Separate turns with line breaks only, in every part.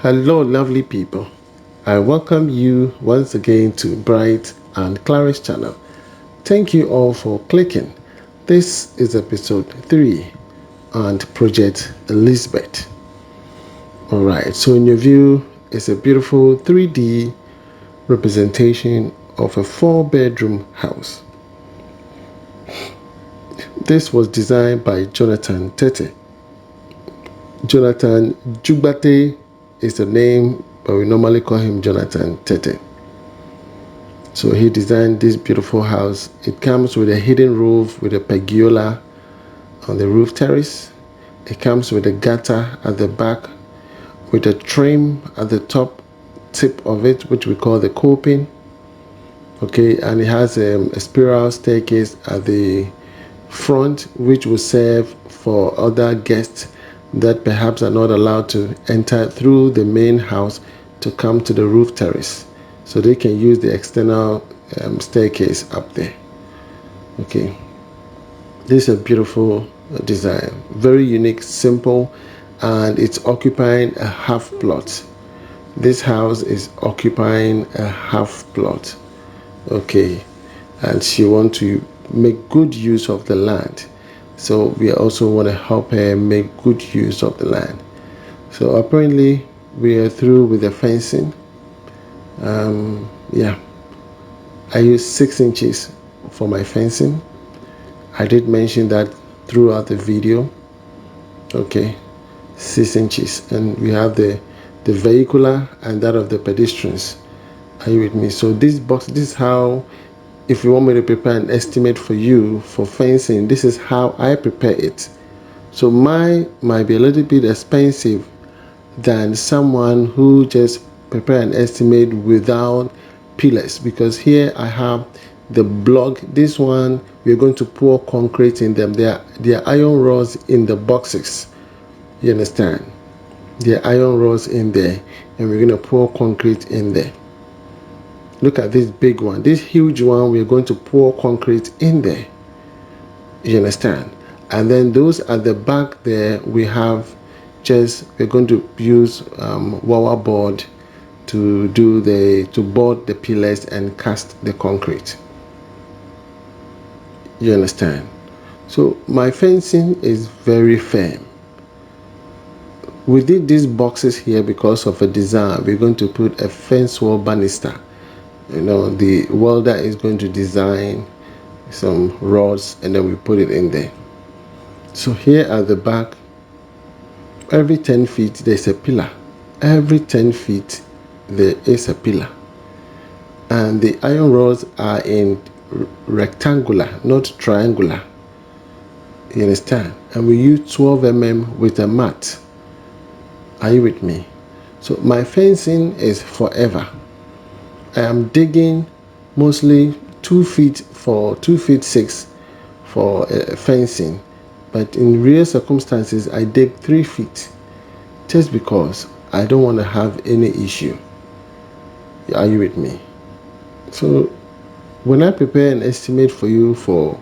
Hello, lovely people. I welcome you once again to Bright and Clara's channel. Thank you all for clicking. This is episode 3 and Project Elizabeth. Alright, so in your view is a beautiful 3D representation of a 4-bedroom house. This was designed by Jonathan Tete. Jonathan Jugbate is the name, but we normally call him Jonathan Tete. So he designed this beautiful house. It comes with a hidden roof with a pergola on the roof terrace. It comes with a gutter at the back with a trim at the top tip of it, which we call the coping. Okay, and it has a spiral staircase at the front, which will serve for other guests that perhaps are not allowed to enter through the main house to come to the roof terrace, so they can use the external staircase up there. Okay, this is a beautiful design, very unique, simple, and it's occupying a half plot. This house is occupying a half plot. Okay, and she wants to make good use of the land, so we also want to help her make good use of the land. So apparently we are through with the fencing. Yeah, I use 6 inches for my fencing. I did mention that throughout the video. Okay, 6 inches, and we have the vehicular and that of the pedestrians. Are you with me? So this box, this is how, if you want me to prepare an estimate for you for fencing, this is how I prepare it. So mine might be a little bit expensive than someone who just prepare an estimate without pillars, because here I have the block. This one we're going to pour concrete in them. There are iron rods in the boxes. You understand? There are iron rods in there, and we're going to pour concrete in there. Look at this big one, this huge one. We're going to pour concrete in there. You understand? And then those at the back there, we're going to use wire board to board the pillars and cast the concrete. You understand? So my fencing is very firm. We did these boxes here because of a design. We're going to put a fence wall banister. You know, the welder is going to design some rods, and then we put it in there. So here at the back, every 10 feet there's a pillar. Every 10 feet there is a pillar, and the iron rods are in rectangular, not triangular. You understand? And we use 12 mm with a mat. Are you with me? So my fencing is forever. I am digging mostly 2 feet for 2 feet 6 for fencing, but in real circumstances I dig 3 feet, just because I don't want to have any issue. Are you with me? So when I prepare an estimate for you for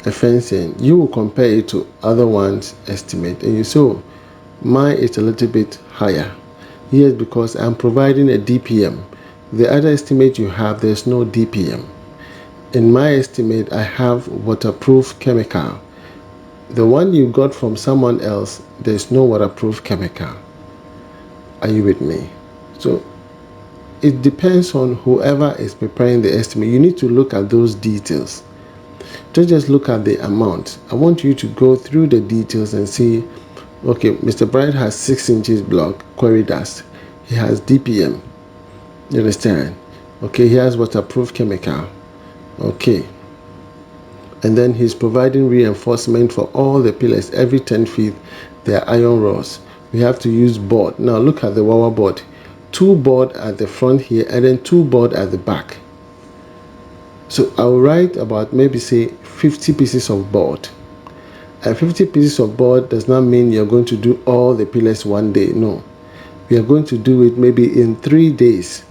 a fencing, you will compare it to other ones' estimate, and you say, oh, mine is a little bit higher. Yes, because I'm providing a DPM. The other estimate you have, there's no DPM. In my estimate, I have waterproof chemical. The one you got from someone else, there's no waterproof chemical. Are you with me? So it depends on whoever is preparing the estimate. You need to look at those details. Don't just look at the amount. I want you to go through the details and see, okay, Mr. Bright has 6 inches block, quarry dust. He has DPM. You understand? Okay, he has waterproof chemical. Okay. And then he's providing reinforcement for all the pillars. Every 10 feet, there are iron rods. We have to use board. Now look at the wire board. 2 board at the front here, and then 2 board at the back. So I'll write about maybe say 50 pieces of board. And 50 pieces of board does not mean you're going to do all the pillars one day. No. We are going to do it maybe in 3 days,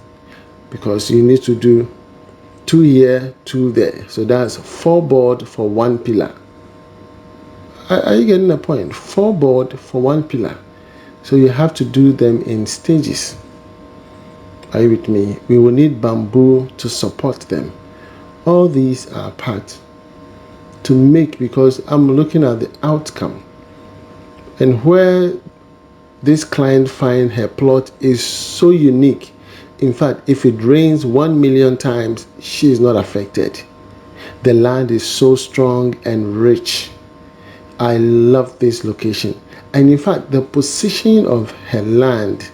because you need to do 2 here, 2 there. So that's 4 board for 1 pillar. Are you getting the point? 4 board for 1 pillar. So you have to do them in stages. Are you with me? We will need bamboo to support them. All these are part to make, because I'm looking at the outcome and where this client find her plot is so unique. In fact, if it rains 1 million times, she is not affected. The land is so strong and rich. I love this location. And in fact, the position of her land,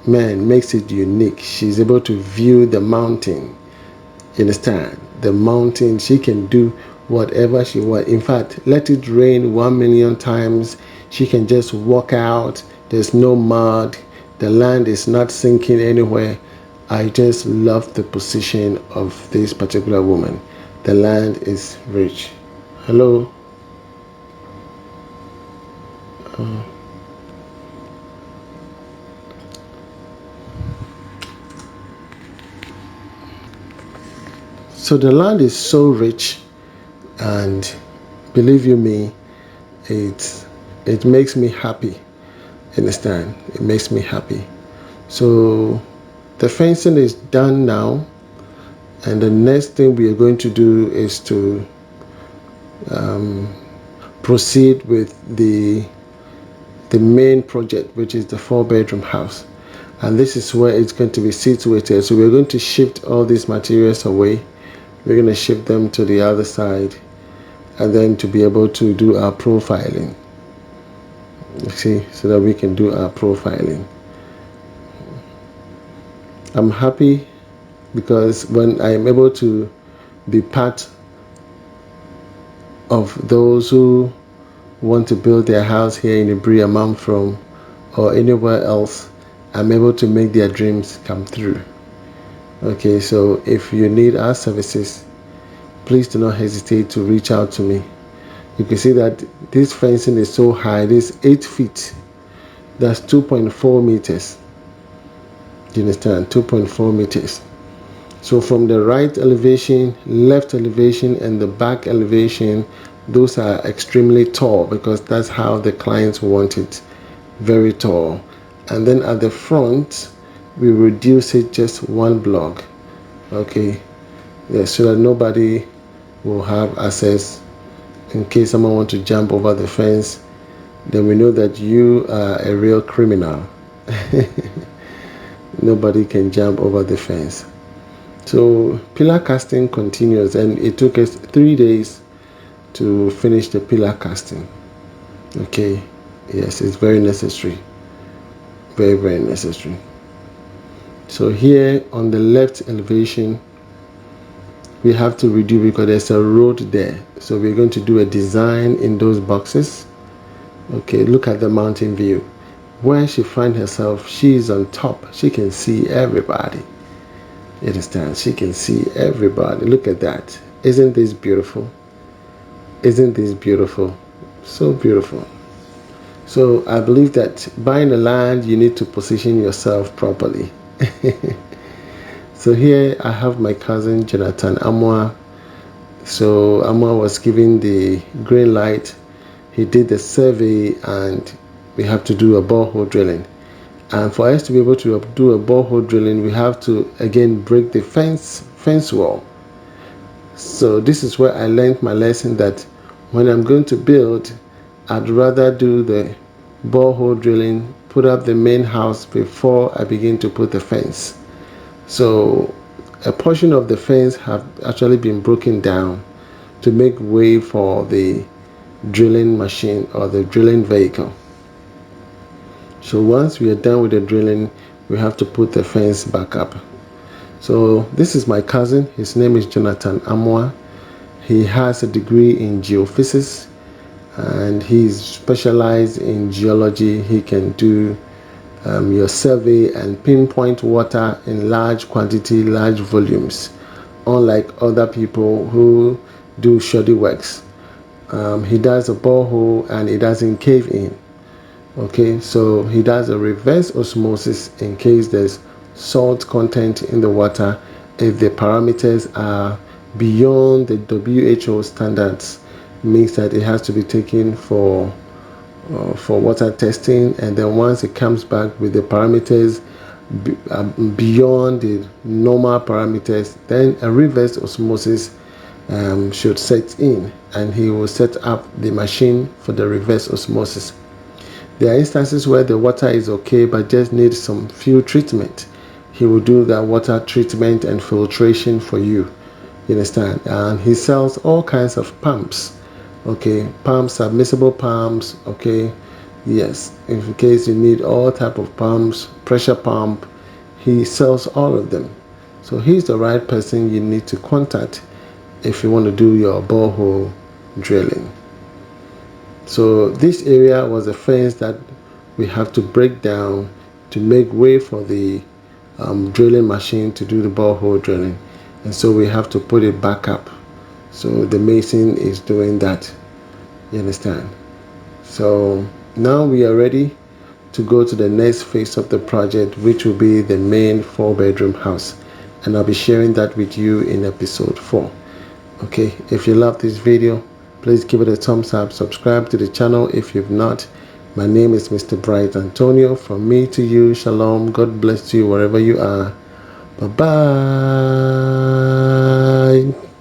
man, makes it unique. She's able to view the mountain. You understand? The mountain, she can do whatever she wants. In fact, let it rain 1 million times, she can just walk out. There's no mud. The land is not sinking anywhere. I just love the position of this particular woman. The land is rich. Hello? So the land is so rich, and believe you me, it makes me happy. Understand? It makes me happy. So the fencing is done now, and the next thing we are going to do is to proceed with the main project, which is the 4-bedroom house. And this is where it's going to be situated. So we're going to shift all these materials away. We're going to shift them to the other side, and then to be able to do our profiling. You see, so that we can do our profiling. I'm happy because when I am able to be part of those who want to build their house here in Ibri, I'm from, or anywhere else, I'm able to make their dreams come true. Okay, so if you need our services, please do not hesitate to reach out to me. You can see that this fencing is so high. This 8 feet. That's 2.4 meters. Do you understand? 2.4 meters. So from the right elevation, left elevation, and the back elevation, those are extremely tall because that's how the clients want it. Very tall. And then at the front, we reduce it just 1 block. Okay. Yeah, so that nobody will have access. In case someone wants to jump over the fence, then we know that you are a real criminal. Nobody can jump over the fence. So pillar casting continues, and it took us 3 days to finish the pillar casting. Okay, yes, it's very necessary. Very, very necessary. So here on the left elevation, we have to reduce because there's a road there. So we're going to do a design in those boxes. Okay, look at the mountain view. Where she finds herself, she is on top. She can see everybody. You understand? She can see everybody. Look at that. Isn't this beautiful? Isn't this beautiful? So beautiful. So I believe that buying the land, you need to position yourself properly. So here I have my cousin Jonathan Amwa. So Amwa was given the green light. He did the survey, and we have to do a borehole drilling. And for us to be able to do a borehole drilling, we have to again break the fence wall. So this is where I learned my lesson that when I'm going to build, I'd rather do the borehole drilling, put up the main house before I begin to put the fence. So a portion of the fence have actually been broken down to make way for the drilling machine or the drilling vehicle. So once we are done with the drilling, we have to put the fence back up. So this is my cousin. His name is Jonathan Amwa. He has a degree in geophysics, and he's specialized in geology. He can do your survey and pinpoint water in large quantity, large volumes, unlike other people who do shoddy works. He does a borehole and it doesn't cave in. Okay, so he does a reverse osmosis in case there's salt content in the water. If the parameters are beyond the WHO standards, means that it has to be taken for for water testing, and then once it comes back with the parameters beyond the normal parameters, then a reverse osmosis should set in, and he will set up the machine for the reverse osmosis. There are instances where the water is okay but just needs some few treatment. He will do that water treatment and filtration for you. You understand? And he sells all kinds of pumps. Okay, pumps, submersible pumps. Okay, yes. In case you need all type of pumps, pressure pump, he sells all of them. So he's the right person you need to contact if you want to do your borehole drilling. So this area was a fence that we have to break down to make way for the drilling machine to do the borehole drilling, and so we have to put it back up. So the mason is doing that. You understand? So now we are ready to go to the next phase of the project, which will be the main 4-bedroom house, and I'll be sharing that with you in episode 4. Okay, if you love this video, please give it a thumbs up, subscribe to the channel if you've not. My name is Mr. Bright Antonio. From me to you, shalom. God bless you wherever you are. Bye bye.